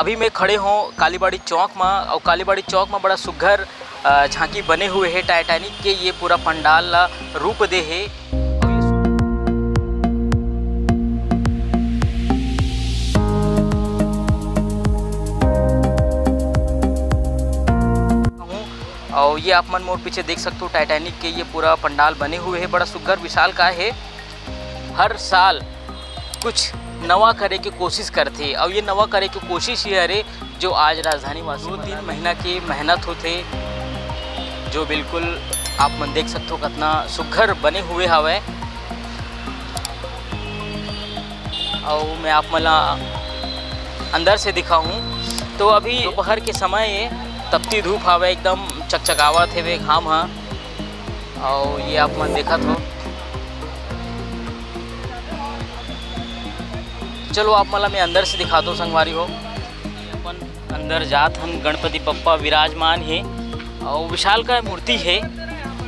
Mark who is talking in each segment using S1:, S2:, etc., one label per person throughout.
S1: अभी मैं खड़े हों कालीबाड़ी चौक में और कालीबाड़ी चौक में बड़ा सुघर झांकी बने हुए है टाइटैनिक के। ये पूरा पंडाल ला रूप दे है। और ये आप मन मोर पीछे देख सकते हो टाइटैनिक के ये पूरा पंडाल बने हुए है। बड़ा सुघर विशाल का है। हर साल कुछ नवा करे की कोशिश करते और ये नवा करे की कोशिश ये अरे जो आज राजधानी वासी 2-3 महीना की मेहनत होते जो बिल्कुल आप मन देख सकते हो कितना सुघर बने हुए हवे। और मैं आप मला अंदर से दिखाऊं तो अभी दोपहर के समय ये तपती धूप हवे एकदम चकचकावत है वे घाम हाँ। और ये आप मन देखा हो। चलो आप मला मैं अंदर से दिखा दो संगवारी हो। अपन अंदर जात हम गणपति बप्पा विराजमान है और विशाल का मूर्ति है।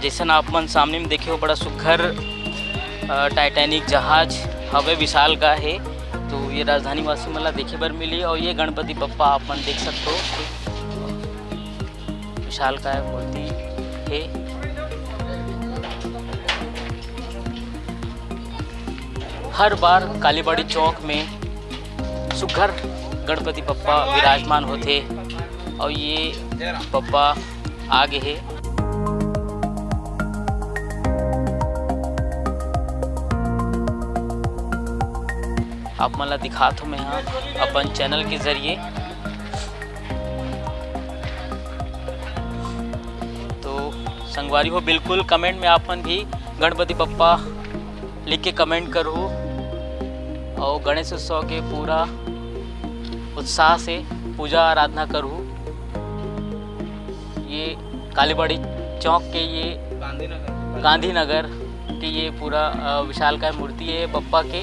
S1: जैसा आप मन सामने में देखे हो बड़ा सुघर टाइटैनिक जहाज हवे विशाल का है। तो ये राजधानी वासी मला देखे बर मिली और ये गणपति बप्पा आप मन देख सकते हो विशाल का मूर्ति है। हर बार कालीबाड़ी चौक में सुघर गणपति बप्पा विराजमान होते और ये बप्पा आगे है। आप मला दिखात हूँ मैं यहाँ अपन चैनल के जरिए। तो संगवारी हो बिल्कुल कमेंट में आप मन भी गणपति बप्पा लिख के कमेंट करो और गणेश उत्सव के पूरा उत्साह से पूजा आराधना करूँ। ये कालीबाड़ी चौक के ये गांधीनगर के ये पूरा विशाल का मूर्ति है बप्पा के।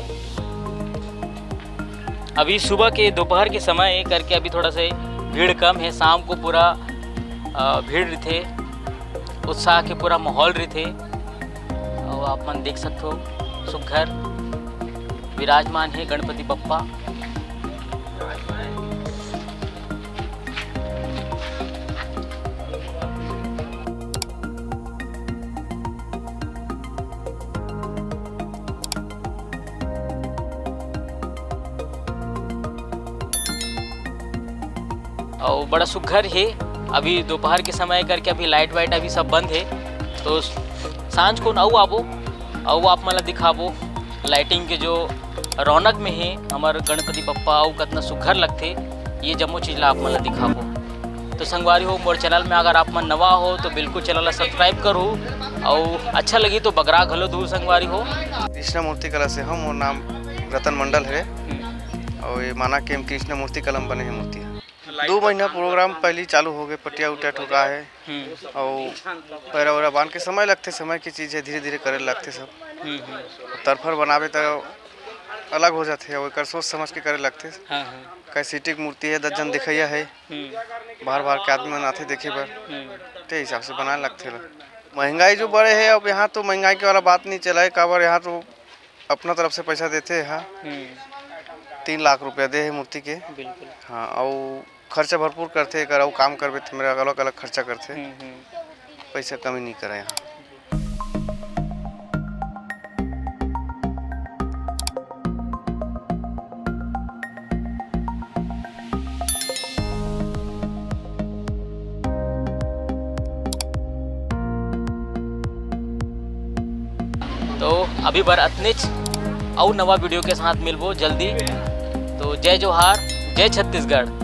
S1: अभी सुबह के दोपहर के समय करके अभी थोड़ा सा भीड़ कम है। शाम को पूरा भीड़ रहते उत्साह के पूरा माहौल रहते और आप मन देख सकते हो सुघर विराजमान है गणपति बप्पा। और बड़ा सुघर है। अभी दोपहर के समय करके अभी लाइट वाइट अभी सब बंद है। तो सांझ को नाऊ आबो और आप मला दिखाबो लाइटिंग के जो रौनक में है हमारे गणपति बप्पा और कितना सुघर लगते ये जम्मो चीज़ ला आप मला दिखाबो। तो संगवारी हो मोर चैनल में अगर आप मन नवा हो तो बिल्कुल चैनल ला सब्सक्राइब करो और अच्छा लगी तो बगरा घलो दूर संगवारी हो।
S2: कृष्ण मूर्ति कला से हम मोर नाम रतन मंडल है और ये माना कि हम कृष्ण मूर्ति कलम बने हैं मूर्ति 2 महीना प्रोग्राम पहले चालू हो गए। पटिया उटिया ठोका है और पैरा वैरा बांध के समय लगते। समय की चीज़ है धीरे धीरे करे लगते सब। तरफर बनावे तो अलग हो जाते और एक सोच समझ के करे लगते। कैसेटिक मूर्ति है 10 जन दिखैया है बाहर बाहर के आदमी मन आते देखे बर ते हिसाब से बनाने लगते। महंगाई जो बड़े है अब यहाँ तो महंगाई के वाला बात नहीं चला है। काबर यहाँ तो अपना तरफ से पैसा देते हैं 3 लाख रुपया दे है मूर्ति के। हाँ और खर्चा भरपूर करते कराओ काम करबे तो मेरा अलग अलग खर्चा करते पैसा कमी नहीं करे यहाँ।
S1: तो अभी बार अतनेच और नवा वीडियो के साथ मिलबो जल्दी। तो जय जोहार, जय छत्तीसगढ़।